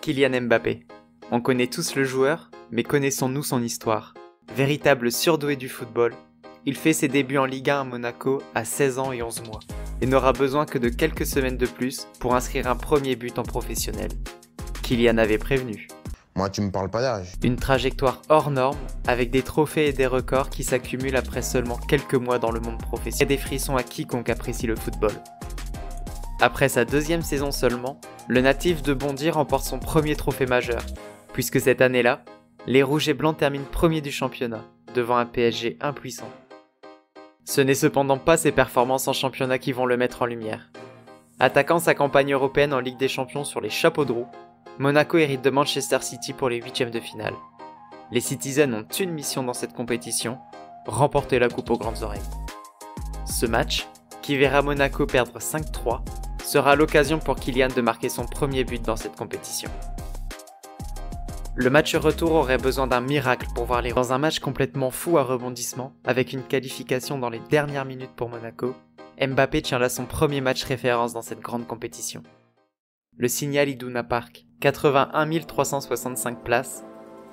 Kylian Mbappé. On connaît tous le joueur, mais connaissons-nous son histoire? Véritable surdoué du football, il fait ses débuts en Ligue 1 à Monaco à 16 ans et 11 mois, et n'aura besoin que de quelques semaines de plus pour inscrire un premier but en professionnel. Kylian avait prévenu. Moi, tu me parles pas d'âge. Une trajectoire hors norme, avec des trophées et des records qui s'accumulent après seulement quelques mois dans le monde professionnel. Et des frissons à quiconque apprécie le football. Après sa deuxième saison seulement, le natif de Bondy remporte son premier trophée majeur, puisque cette année-là, les Rouges et Blancs terminent premier du championnat, devant un PSG impuissant. Ce n'est cependant pas ses performances en championnat qui vont le mettre en lumière. Attaquant sa campagne européenne en Ligue des Champions sur les chapeaux de roue, Monaco hérite de Manchester City pour les huitièmes de finale. Les Citizens ont une mission dans cette compétition, remporter la coupe aux grandes oreilles. Ce match, qui verra Monaco perdre 5-3, sera l'occasion pour Kylian de marquer son premier but dans cette compétition. Le match retour aurait besoin d'un miracle pour voir les Dans un match complètement fou à rebondissement, avec une qualification dans les dernières minutes pour Monaco, Mbappé tient là son premier match référence dans cette grande compétition. Le Signal Iduna Park, 81 365 places,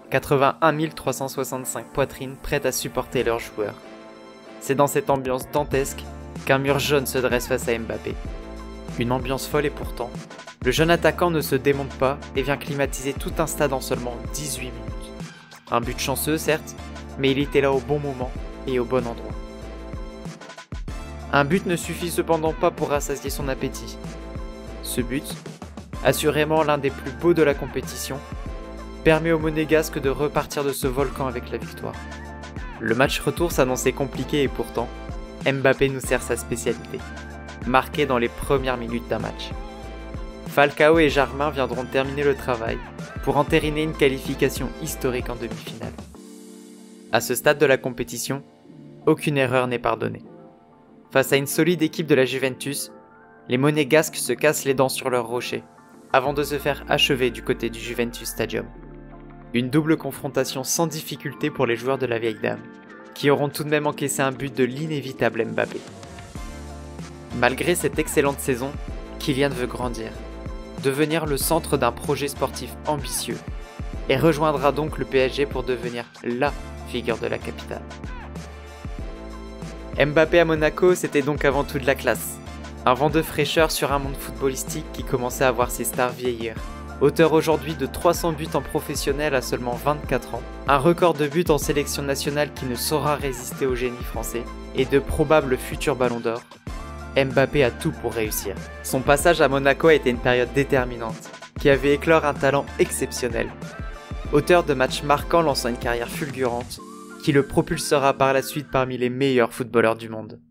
81 365 poitrines prêtes à supporter leurs joueurs. C'est dans cette ambiance dantesque qu'un mur jaune se dresse face à Mbappé. Une ambiance folle et pourtant, le jeune attaquant ne se démonte pas et vient climatiser tout un stade en seulement 18 minutes. Un but chanceux certes, mais il était là au bon moment et au bon endroit. Un but ne suffit cependant pas pour rassasier son appétit. Ce but, assurément l'un des plus beaux de la compétition, permet aux Monégasques de repartir de ce volcan avec la victoire. Le match retour s'annonçait compliqué et pourtant, Mbappé nous sert sa spécialité, marquer dans les premières minutes d'un match. Falcao et Germain viendront terminer le travail pour entériner une qualification historique en demi-finale. À ce stade de la compétition, aucune erreur n'est pardonnée. Face à une solide équipe de la Juventus, les Monégasques se cassent les dents sur leur rocher, avant de se faire achever du côté du Juventus Stadium. Une double confrontation sans difficulté pour les joueurs de la vieille dame, qui auront tout de même encaissé un but de l'inévitable Mbappé. Malgré cette excellente saison, Kylian veut grandir, devenir le centre d'un projet sportif ambitieux, et rejoindra donc le PSG pour devenir LA figure de la capitale. Mbappé à Monaco, c'était donc avant tout de la classe. Un vent de fraîcheur sur un monde footballistique qui commençait à voir ses stars vieillir. Auteur aujourd'hui de 300 buts en professionnel à seulement 24 ans, un record de buts en sélection nationale qui ne saura résister au génie français, et de probables futurs ballons d'or, Mbappé a tout pour réussir. Son passage à Monaco a été une période déterminante, qui avait éclore un talent exceptionnel. Auteur de matchs marquants lançant une carrière fulgurante, qui le propulsera par la suite parmi les meilleurs footballeurs du monde.